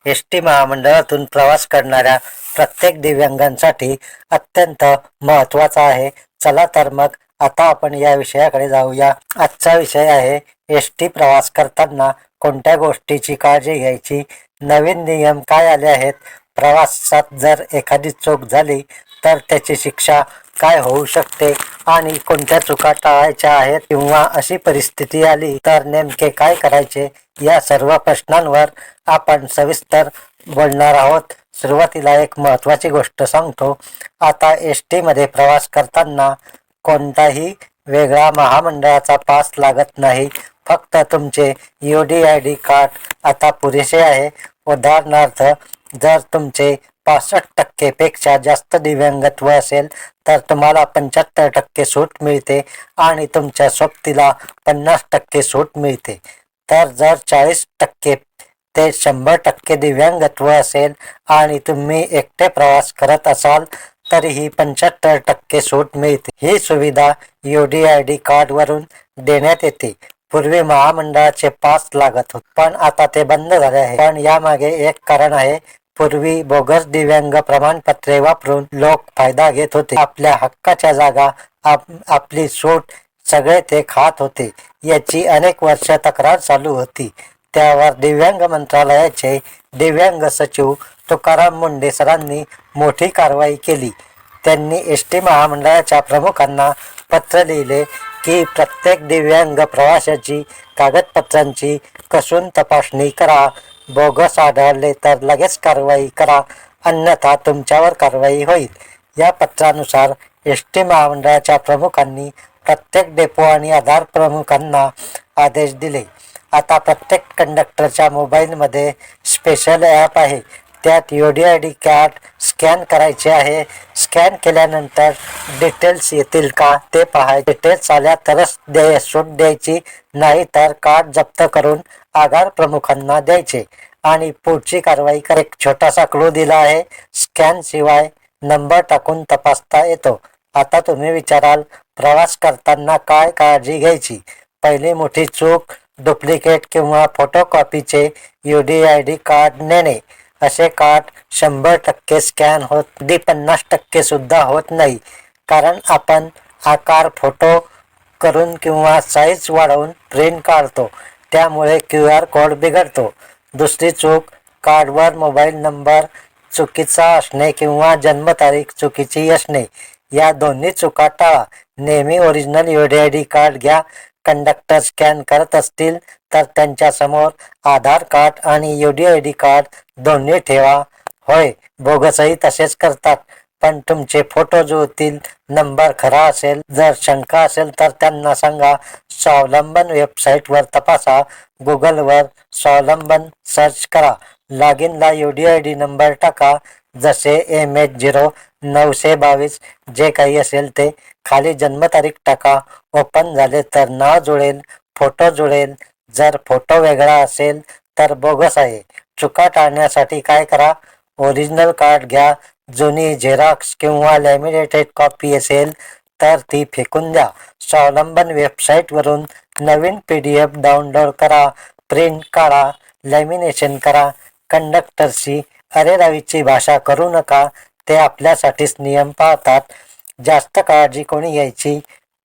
S T महामंडळातून प्रवास करणाऱ्या प्रत्येक दिव्यांगांसाठी अत्यंत महत्त्वाचा आहे. चला तर मग आता आपण या विषयाकडे जाऊया. आजचा विषय आहे एस टी प्रवास करताना कोणत्या गोष्टीची काळजी घ्यायची, नवीन नियम काय आले आहेत, प्रवासात जर एखादी चूक झाली तर त्याची शिक्षा काय होऊ शकते आणि कोणत्या चुका टाळायच्या आहेत किंवा अशी परिस्थिती आली तर नेमके काय करायचे, या सर्व प्रश्नांवर आपण सविस्तर बोलणार आहोत. सुरुवातीला एक महत्त्वाची गोष्ट सांगतो. आता एस टीमध्ये प्रवास करताना कोणताही वेगळा महामंडळाचा पास लागत नाही. फक्त तुमचे UDID कार्ड आता पुरेसे आहे. उदाहरणार्थ, जर तुमचे 65% पेक्षा जास्त दिव्यांगत्व असेल तर तुम्हाला 75% सूट मिळते आणि तुमच्या सोबतीला 50% सूट मिळते. तर जर 40% ते 100% दिव्यांगत्व असेल आणि तुम्ही एकटे प्रवास करत असाल तरीही 75% सूट मिळते. ही सुविधा UDID कार्डवरून देण्यात येते. पूर्वी महामंडळाचे पास लागत होते, पण आता ते बंद झाले आहे. पण यामागे एक कारण आहे. पूर्वी बोगस दिव्यांग प्रमाणपत्रे वापरून लोक फायदा घेत होते. आपल्या हक्काच्या जागा, आपली सूट सगळे ते खात होते. याची अनेक वर्ष तक्रार चालू होती. त्यावर दिव्यांग मंत्रालयाचे दिव्यांग सचिव तुकाराम मुंढे सरांनी मोठी कारवाई केली. त्यांनी एस टी महामंडळाच्या प्रमुखांना पत्र लिहिले की प्रत्येक दिव्यांग प्रवाशाची कागदपत्रांची कसून तपासणी करा. बोगस आढळले तर लगेच कारवाई करा, अन्यथा तुमच्यावर कारवाई होईल. या पत्रानुसार एस टी महामंडळाच्या प्रमुखांनी प्रत्येक डेपो आणि आधार प्रमुखांना आदेश दिले. आता प्रत्येक कंडक्टरच्या मोबाईलमध्ये स्पेशल ॲप आहे. त्यात UDID कार्ड स्कॅन करायचे आहे. स्कॅन केल्यानंतर डिटेल्स येतील का ते पाहायचे. डिटेल्स आल्या तरच सूट द्यायची, नाही तर कार्ड जप्त करून आधार प्रमुखांना द्यायचे आणि पुढची कारवाई कर. एक छोटासा क्लू दिला आहे. स्कॅन शिवाय नंबर टाकून तपासता येतो. आता तुम्ही विचाराल, प्रवास करताना काय काळजी घ्यायची? पहिली मोठी चूक, डुप्लिकेट किंवा फोटोकॉपीचे UDID कार्ड नेणे. असे कार्ड 100% स्कॅन होत, अगदी 50% सुद्धा होत नाही, कारण आपण आकार फोटो करून किंवा साईज वाढवून प्रिंट काढतो. त्यामुळे QR कोड बिघडतो. दुसरी चूक, कार्डवर मोबाईल नंबर चुकीचा असणे किंवा जन्मतारीख चुकीची असणे. या दोन्ही चुका टाळा. नेहमी ओरिजिनल UDID कार्ड घ्या. कंडक्टर स्कॅन करत असतील तर त्यांच्यासमोर आधार कार्ड आणि UDID कार्ड दोन्ही ठेवा. होय, बोगसही तसेच करतात, पण तुमचे फोटो जुळतील, नंबर खरा असेल. जर शंका असेल तर त्यांना सांगा. स्वावलंबन वेबसाईटवर तपासा. गुगलवर स्वावलंबन सर्च करा. लॉगिनला UDID नंबर टाका, जसे MH0922 जे काही असेल ते. खाली जन्मतारीख टाका. ओपन झाले तर नाव जुळेल, फोटो जुळेल. जर फोटो वेगळा असेल तर बोगस आहे. चुका टाळण्यासाठी काय करा? ओरिजिनल कार्ड घ्या. जुनी झेरॉक्स किंवा लॅमिनेटेड कॉपी असेल तर ती फेकून द्या. स्वावलंबन वेबसाईटवरून नवीन PDF डाउनलोड करा, प्रिंट काढा, लॅमिनेशन करा. कंडक्टरशी अरेरावीची भाषा करू नका. ते आपल्यासाठीच नियम पाळतात. जास्त काळजी कोणी घ्यायची?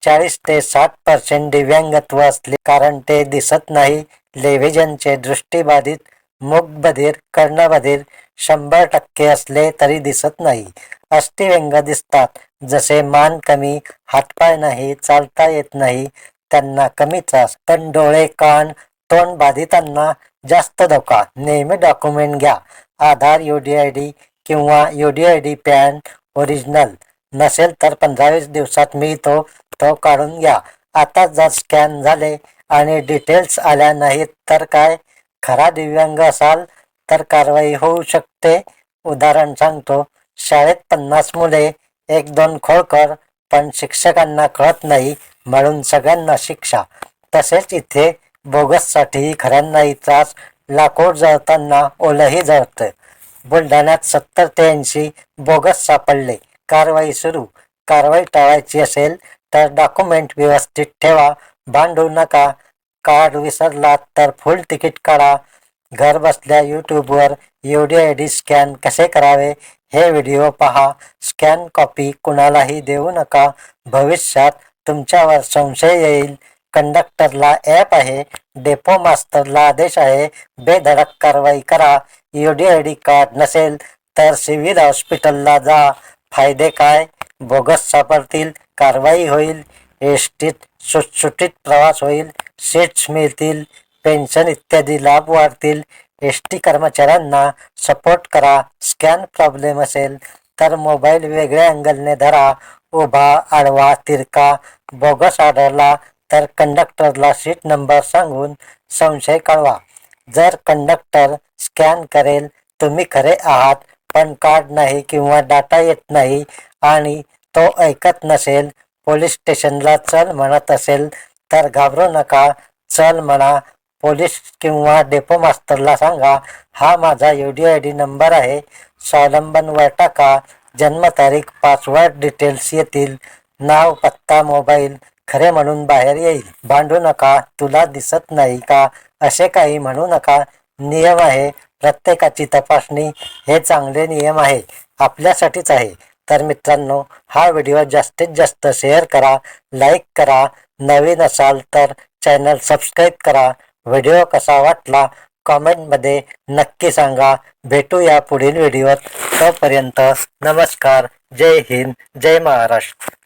40 ते 60% दिव्यांगत्व असले, कारण ते दिसत नाही. लेव्हिजनचे दृष्टीबाधित, मूकबधीर, कर्णबधीर 100% असले तरी दिसत नाही. अस्थिव्यंग दिसतात, जसे मान कमी, हातपाय नाही, चालता येत नाही, त्यांना कमी त्रास. पण डोळे, कान, तोंड बाधितांना जास्त धोका. नेहमी डॉक्युमेंट घ्या. आधार, UDID किंवा UDID पॅन ओरिजिनल. नसेल तर 15-20 दिवसात मिळतो, तो काढून घ्या. आता जर स्कॅन झाले आणि डिटेल्स आल्या नाहीत तर काय? खरा दिव्यांग असाल तर कारवाई होऊ शकते. उदाहरण सांगतो. शाळेत 50 मुले, 1-2 खोडकर, पण शिक्षकांना कळत नाही म्हणून सगळ्यांना शिक्षा. तसेच इथे बोगससाठीही खऱ्यांनाही त्रास. लाकूड जळताना ओलंही जळतं. बुलढाण्यात 70 ते 80 बोगस सापडले. कारवाई सुरू. कारवाई टाळायची असेल तर डॉक्युमेंट व्यवस्थित ठेवा, भांडू नका. कार्ड विसरलात तर फुल तिकीट काढा. घर बसल्या यूट्यूबवर UDID स्कॅन कसे करावे हे व्हिडिओ पहा. स्कॅन कॉपी कुणालाही देऊ नका. भविष्यात तुमच्यावर संशय येईल. कंडक्टरला ॲप आहे. डेपो मास्तरला आदेश आहे. बेधडक कारवाई करा. UDID कार्ड नसेल तर सिव्हिल हॉस्पिटलला जा. फायदे काय? बोगस सापडतील, कारवाई होईल, एसटीत सुटसुटीत प्रवास होईल, सीट्स मिळतील, पेन्शन इत्यादी लाभ वाढतील. एसटी कर्मचाऱ्यांना सपोर्ट करा. स्कॅन प्रॉब्लेम असेल तर मोबाईल वेगळ्या अँगलने धरा. उभा, आडवा, तिरका. बोगस आढळला तर कंडक्टरला सीट नंबर सांगून संशय कळवा. जर कंडक्टर स्कॅन करेल, तुम्ही खरे आहात पण कार्ड नाही किंवा डाटा येत नाही आणि तो ऐकत नसेल, पोलीस स्टेशनला चल म्हणत असेल तर घाबरू नका. चल म्हणा. पोलीस किंवा डेपो मास्तरला सांगा, हा माझा UDID नंबर आहे. स्वावलंबन वर टाका. जन्मतारीख, पासवर्ड डिटेल्स येतील. नाव, पत्ता, मोबाईल खरे म्हणून बाहेर येईल. भांडू नका. तुला दिसत नाही का असे काही म्हणू नका. नियम आहे. प्रत्येकाची तपासणी हे चांगले नियम आहे. आपल्यासाठीच आहे. तर मित्रांनो, हा व्हिडिओ जास्तीत जास्त शेअर करा, लाईक करा. नवीन असाल तर चॅनल सबस्क्राईब करा. व्हिडिओ कसा वाटला कॉमेंटमध्ये नक्की सांगा. भेटूया पुढील व्हिडिओत. तोपर्यंत नमस्कार. जय हिंद, जय महाराष्ट्र.